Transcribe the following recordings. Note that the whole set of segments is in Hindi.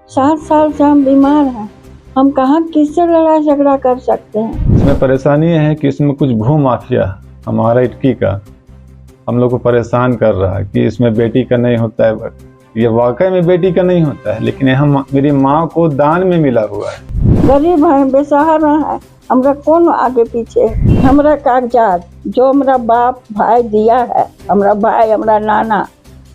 7 साल से हम बीमार हैं। हम कहाँ किससे लड़ाई झगड़ा कर सकते हैं। इसमें परेशानी ये है कि इसमें कुछ भू माफिया हमारा इटकी का हम लोग को परेशान कर रहा है कि इसमें बेटी का नहीं होता है। ये वाकई में बेटी का नहीं होता है, लेकिन यह मेरी माँ को दान में मिला हुआ है। गरीब है, बेसहारा है, हमरा कौन आगे पीछे। हमरा कागजात जो हमरा बाप भाई दिया है, हमरा भाई हमरा नाना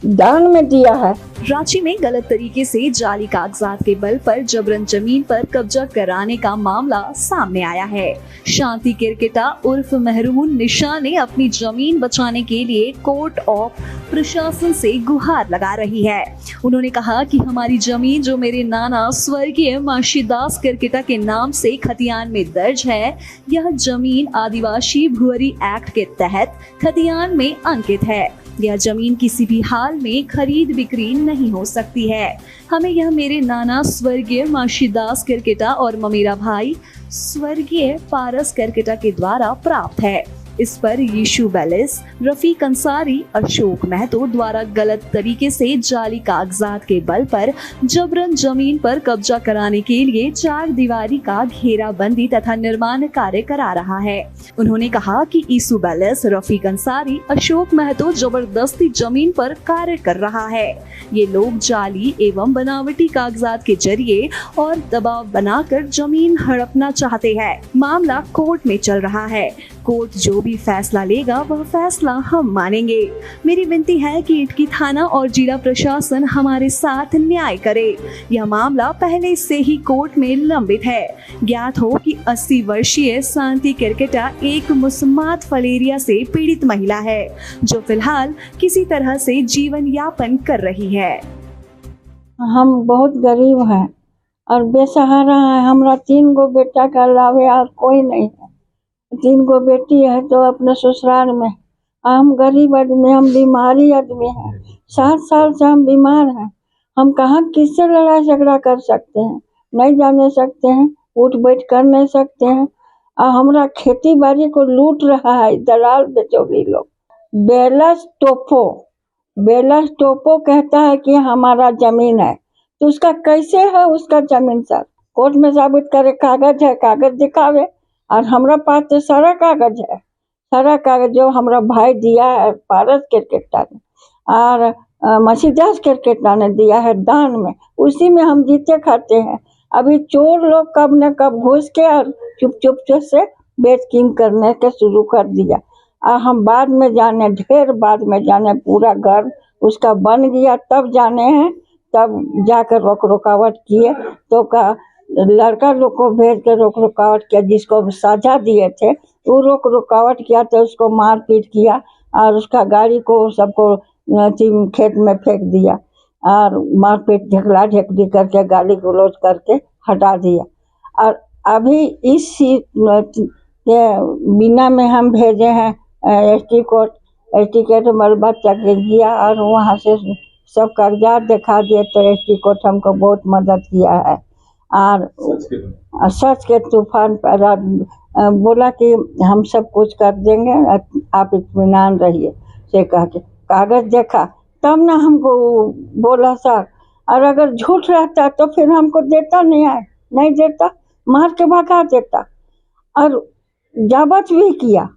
दान में दिया है। रांची में गलत तरीके से जाली कागजात के बल पर जबरन जमीन पर कब्जा कराने का मामला सामने आया है। शांति किरकिटा उर्फ मेहरून निशा ने अपनी जमीन बचाने के लिए कोर्ट ऑफ प्रशासन से गुहार लगा रही है। उन्होंने कहा कि हमारी जमीन जो मेरे नाना स्वर्गीय माशीदास किरकिटा के नाम से खतियान में दर्ज है, यह जमीन आदिवासी भुअरी एक्ट के तहत खतियान में अंकित है। यह जमीन किसी भी हाल में खरीद बिक्री नहीं हो सकती है। हमें यह मेरे नाना स्वर्गीय माशीदास किरकिटा और ममेरा भाई स्वर्गीय पारस किरकिटा के द्वारा प्राप्त है। इस पर यीशु बैलिस, रफीक अंसारी, अशोक महतो द्वारा गलत तरीके से जाली कागजात के बल पर जबरन जमीन पर कब्जा कराने के लिए 4 दीवारी का घेराबंदी तथा निर्माण कार्य करा रहा है। उन्होंने कहा कि यीशु बैलिस, रफीक अंसारी, अशोक महतो जबरदस्ती जमीन पर कार्य कर रहा है। ये लोग जाली एवं बनावटी कागजात के जरिए और दबाव बनाकर जमीन हड़पना चाहते हैं। मामला कोर्ट में चल रहा है। कोर्ट जो भी फैसला लेगा वह फैसला हम मानेंगे। मेरी विनती है कि इटकी थाना और जिला प्रशासन हमारे साथ न्याय करे। यह मामला पहले से ही कोर्ट में लंबित है। ज्ञात हो कि 80 वर्षीय शांति किरकिटा एक मुसम्मात फलेरिया से पीड़ित महिला है, जो फिलहाल किसी तरह से जीवन यापन कर रही है। हम बहुत गरीब हैं और बेसहारा हैं। हमरा 3 गो बेटा के अलावे और कोई नहीं है। 3 गो बेटी है तो अपने ससुराल में। हम गरीब आदमी, हम बीमारी आदमी हैं। 7 साल से हम बीमार हैं। हम कहाँ किससे लड़ाई झगड़ा कर सकते हैं, नहीं जाने सकते हैं, उठ बैठ कर नहीं सकते हैं। और हमरा खेती बाड़ी को लूट रहा है दलाल बेचोगी लोग। बेलस टोपो कहता है कि हमारा जमीन है, तो उसका कैसे है उसका जमीन सर? कोर्ट में साबित करे, कागज है, कागज दिखावे। और हमरा पास तो सारा कागज है, सारा कागज जो हमरा भाई दिया है पारस किरकिटा ने और माशीदास किरकिटा ने दिया है दान में, उसी में हम जीते खाते हैं। अभी चोर लोग कब न कब घुस के और चुप से बेचकीन करने के शुरू कर दिया। और हम बाद में जाने, ढेर बाद में जाने, पूरा घर उसका बन गया तब जाने हैं। तब जाकर रोक रुकावट किए तो का लड़का लोग को भेज के रोक रुकावट किया, जिसको साझा दिए थे वो रोक रुकावट किया तो उसको मार पीट किया और उसका गाड़ी को सबको खेत में फेंक दिया और मार पीट ढेकला ढेकली करके गाली गलौज करके हटा दिया। और अभी इस के बिना में हम भेजे हैं एसटी कोर्ट मलबा चक गया और वहाँ से सब कागजात दिखा दिए तो एसटी कोर्ट हमको बहुत मदद किया है। और सच के तूफान पर बोला कि हम सब कुछ कर देंगे, आप इत्मीनान रहिए से कह के कागज देखा तब ना हमको बोला सर। और अगर झूठ रहता तो फिर हमको देता नहीं देता, मार के भगा देता। और जब्त भी किया,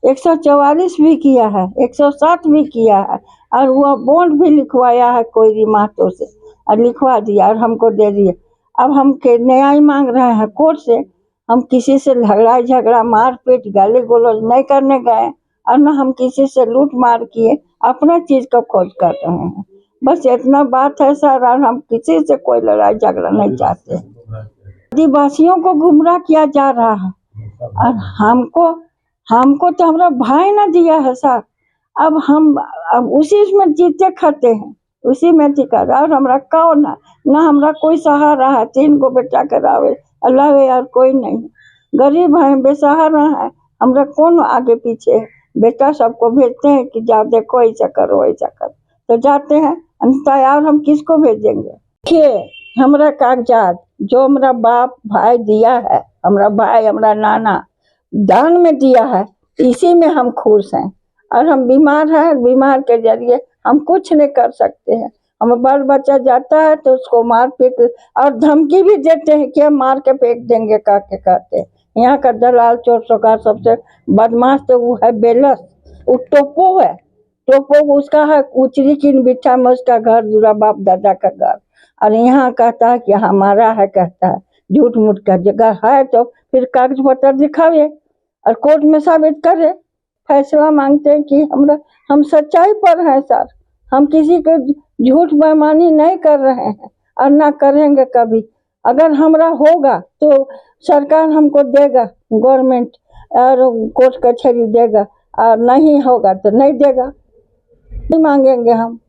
144 भी किया है, 107 भी किया है और वह बॉन्ड भी लिखवाया है कोई महतो से और लिखवा दिया और हमको दे दिए। अब हम के न्याय मांग रहे हैं कोर्ट से। हम किसी से लड़ाई झगड़ा मार पीट गाली गलौज नहीं करने गए और न हम किसी से लूट मार किए, अपना चीज का खोज कर रहे हैं। बस इतना बात है सर, और हम किसी से कोई लड़ाई झगड़ा नहीं चाहते। आदिवासियों को गुमराह किया जा रहा है और हमको तो हमारा भाई ना दिया है सर। अब उसी में जीते खाते हैं, उसी में दिक्कत। और हमरा कौन है ना, हमरा कोई सहारा है। 3 गो बेटा करावे अल्लाह यार कोई नहीं। गरीब है, बेसहारा है, हमरा कौन आगे पीछे है। बेटा सबको भेजते हैं कि जाओ देखो ऐसा करो ऐसा करो, तो जाते हैं। अंततः और हम किसको भेजेंगे? देखिए हमरा कागजात जो हमरा बाप भाई दिया है, हमरा भाई हमरा नाना दान में दिया है, इसी में हम खुश हैं। और हम बीमार हैं, बीमार के जरिए हम कुछ नहीं कर सकते हैं। हम बाल बच्चा जाता है तो उसको मार पीट और धमकी भी देते हैं कि हम मार के फेंक देंगे कहते कहते। यहाँ का दलाल चोर सरकार सबसे बदमाश तो वो है बेलस, वो टोपो है। टोपो उसका है उचरी की बिठा में उसका घर दूरा बाप दादा का घर, और यहाँ कहता है कि हमारा है, कहता है झूठ मूठ का। जगह है तो फिर कागज पत्र दिखावे और कोर्ट में साबित करे। फैसला मांगते हैं कि हम सच्चाई पर हैं सर, हम किसी को झूठ बेईमानी नहीं कर रहे हैं और ना करेंगे कभी। अगर हमरा होगा तो सरकार हमको देगा, गवर्नमेंट और कोर्ट कचहरी देगा, और नहीं होगा तो नहीं देगा। नहीं मांगेंगे हम,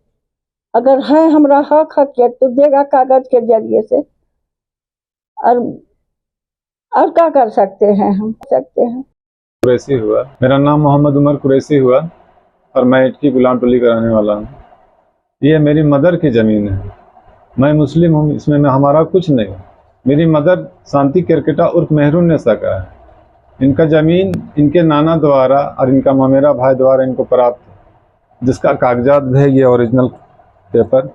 अगर है हमरा हक तो देगा कागज के जरिए से। और क्या कर सकते हैं हम कुरैशी हुआ, मेरा नाम मोहम्मद उमर कुरैशी हुआ और मैं इटकी गुलाम टोली का रहने वाला हूँ। ये मेरी मदर की ज़मीन है, मैं मुस्लिम हूँ, इसमें हमारा कुछ नहीं। मेरी मदर शांति केरकेटा उर्फ मेहरुन्निसा का है। इनका ज़मीन इनके नाना द्वारा और इनका ममेरा भाई द्वारा इनको प्राप्त है, जिसका कागजात भी है, ये ओरिजिनल पेपर,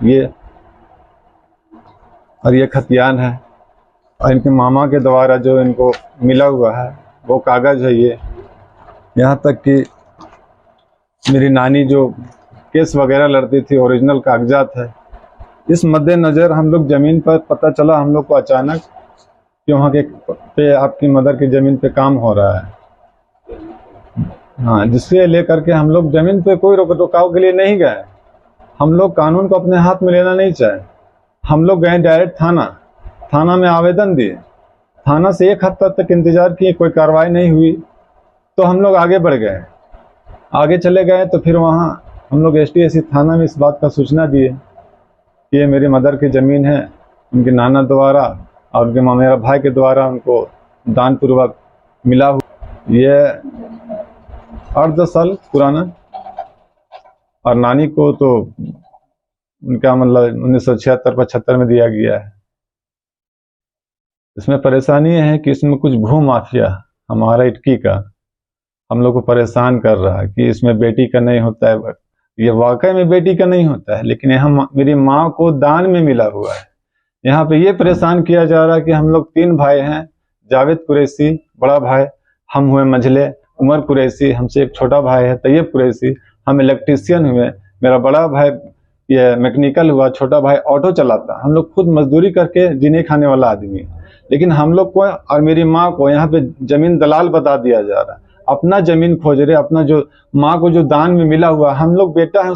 ये और ये खतियान है, और इनके मामा के द्वारा जो इनको मिला हुआ है वो कागज़ है। ये यहाँ तक कि मेरी नानी जो केस वगैरह लड़ती थी, ओरिजिनल कागजात है। इस मद्देनज़र हम लोग ज़मीन पर पता चला हम लोग को अचानक कि वहाँ के पे आपकी मदर की ज़मीन पे काम हो रहा है। हाँ, जिससे लेकर के हम लोग ज़मीन पे कोई रोकाव के लिए नहीं गए। हम लोग कानून को अपने हाथ में लेना नहीं चाहे। हम लोग गए डायरेक्ट थाना में आवेदन दिए। थाना से एक हफ्ता तक इंतज़ार किए, कोई कार्रवाई नहीं हुई, तो हम लोग आगे बढ़ गए। आगे चले गए तो फिर वहाँ हम लोग STSC थाना में इस बात का सूचना दिए कि ये मेरी मदर की ज़मीन है, उनके नाना द्वारा और उनके मेरा भाई के द्वारा उनको दान पूर्वक मिला हुआ। ये 8-10 साल पुराना, और नानी को तो उनका मतलब 1976-75 में दिया गया है। इसमें परेशानी है कि इसमें कुछ भू माफिया हमारा इटकी का हम लोग को परेशान कर रहा है कि इसमें बेटी का नहीं होता है। ये वाकई में बेटी का नहीं होता है, लेकिन यहाँ मेरी माँ को दान में मिला हुआ है। यहाँ पे ये परेशान किया जा रहा है कि हम लोग 3 भाई हैं, जावेद कुरैशी बड़ा भाई, हम हुए मंझले उमर कुरैशी, हमसे एक छोटा भाई है तैयब कुरैशी, हम इलेक्ट्रीशियन हुए, मेरा बड़ा भाई ये मैकेनिकल हुआ, छोटा भाई ऑटो चलाता। हम लोग खुद मजदूरी करके जीने खाने वाला आदमी है, लेकिन हम लोग को और मेरी माँ को यहाँ पे जमीन दलाल बता दिया जा रहा है। अपना जमीन खोज रहे, अपना जो माँ को जो दान में मिला हुआ, हम लोग बेटा है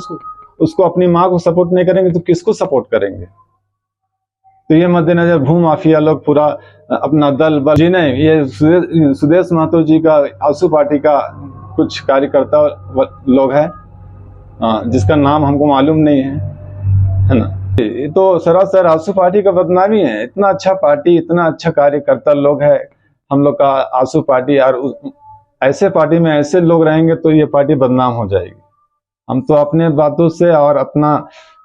उसको अपनी माँ को सपोर्ट नहीं करेंगे तो किसको सपोर्ट करेंगे। तो ये मद्देनजर भू माफिया लोग पूरा अपना दल बल जी नहीं, ये सुदेश महतो जी का आंसू पार्टी का कुछ कार्यकर्ता लोग हैं, जिसका नाम हमको मालूम नहीं है ना। ये तो सरासर आंसू पार्टी का बदनामी है। इतना अच्छा पार्टी, इतना अच्छा कार्यकर्ता लोग है हम लोग का आंसू पार्टी, और ऐसे पार्टी में ऐसे लोग रहेंगे तो ये पार्टी बदनाम हो जाएगी। हम तो अपने बातों से और अपना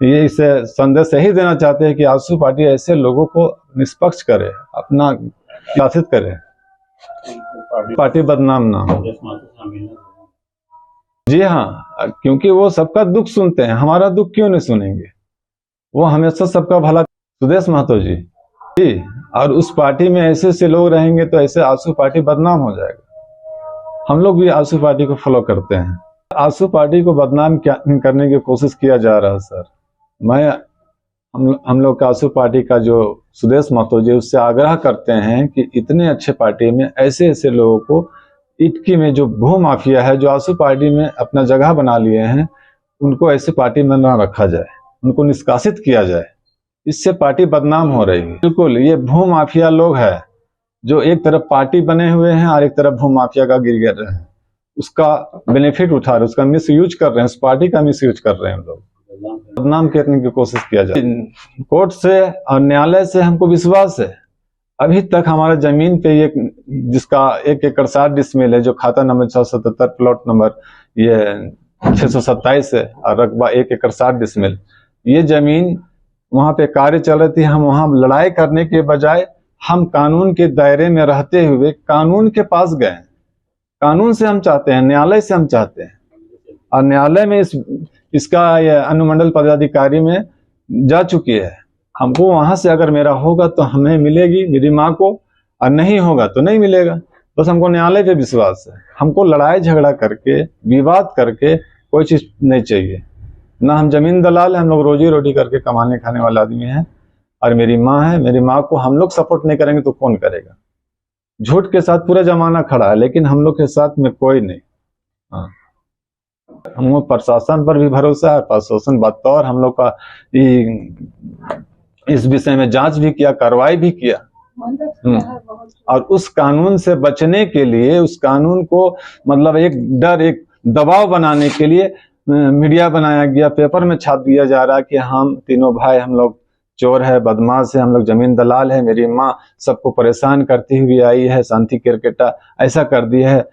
ये इसे संदेश यही देना चाहते हैं कि आंसू पार्टी ऐसे लोगों को निष्पक्ष करे, अपना शासित करे, पार्टी बदनाम ना हो। जी हाँ, क्योंकि वो सबका दुख सुनते हैं, हमारा दुख क्यों नहीं सुनेंगे। वो हमेशा सबका भला। सुदेश महतो जी, और उस पार्टी में ऐसे ऐसे लोग रहेंगे तो ऐसे आंसू पार्टी बदनाम हो जाएगा। हम लोग भी आंसू पार्टी को फॉलो करते हैं। आंसू पार्टी को बदनाम करने की कोशिश किया जा रहा है सर। हम लोग का आंसू पार्टी का जो सुदेश महतो जी, उससे आग्रह करते हैं कि इतने अच्छे पार्टी में ऐसे ऐसे लोगों को, इटकी में जो भू माफिया है, जो आंसू पार्टी में अपना जगह बना लिए हैं, उनको ऐसे पार्टी में ना रखा जाए, उनको निष्कासित किया जाए। इससे पार्टी बदनाम हो रही है। बिल्कुल, ये भू माफिया लोग हैं जो एक तरफ पार्टी बने हुए हैं और एक तरफ भू माफिया का गिर रहे हैं, उसका बेनिफिट उठा रहे, उसका मिस यूज कर रहे हैं, उस पार्टी का मिस यूज कर रहे हैं। लोग बदनाम करने की कोशिश किया जाए। कोर्ट से और न्यायालय से हमको विश्वास है। अभी तक हमारा जमीन पे ये जिसका 1 एकड़ 60 डिसमिल है, जो खाता नंबर 677 प्लॉट नंबर ये 627 है, और रकबा 1 एकड़ 60 डिसमिल, ये जमीन वहां पे कार्य चल रही थी। हम वहां लड़ाई करने के बजाय हम कानून के दायरे में रहते हुए कानून के पास गए। कानून से हम चाहते हैं, न्यायालय से हम चाहते हैं, और न्यायालय में इसका ये अनुमंडल पदाधिकारी में जा चुकी है। हमको वहां से अगर मेरा होगा तो हमें मिलेगी मेरी माँ को, और नहीं होगा तो नहीं मिलेगा। बस हमको न्यायालय पे विश्वास है। हमको लड़ाई झगड़ा करके, विवाद करके कोई चीज नहीं चाहिए। ना हम जमीन दलाल है, हम लोग रोजी रोटी करके कमाने खाने वाला आदमी है। और मेरी माँ है, मेरी माँ को हम लोग सपोर्ट नहीं करेंगे तो कौन करेगा। झूठ के साथ पूरा जमाना खड़ा है, लेकिन हम लोग के साथ में कोई नहीं। हाँ, हम प्रशासन पर भी भरोसा है। प्रशासन बतौर हम लोग का इस विषय में जांच भी किया, कार्रवाई भी किया। और उस कानून से बचने के लिए, उस कानून को मतलब एक डर, एक दबाव बनाने के लिए मीडिया बनाया गया, पेपर में छाप दिया जा रहा है कि हम तीनों भाई, हम लोग चोर है, बदमाश है, हम लोग जमीन दलाल है। मेरी माँ सबको परेशान करती हुई आई है, शांति केरकेटा ऐसा कर दिया है।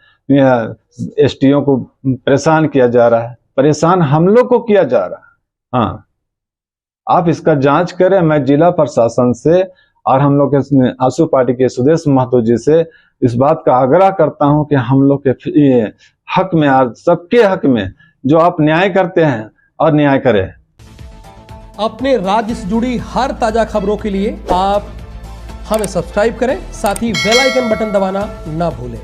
एसटीओ को परेशान किया जा रहा है, परेशान हम लोग को किया जा रहा है। हाँ, आप इसका जांच करें। मैं जिला प्रशासन से और हम लोग के आसू पार्टी के सुदेश महतो जी से इस बात का आग्रह करता हूं कि हम लोग के हक में, सबके हक में जो आप न्याय करते हैं और न्याय करें। अपने राज्य से जुड़ी हर ताजा खबरों के लिए आप हमें सब्सक्राइब करें, साथ ही बेल आइकन बटन दबाना ना भूलें।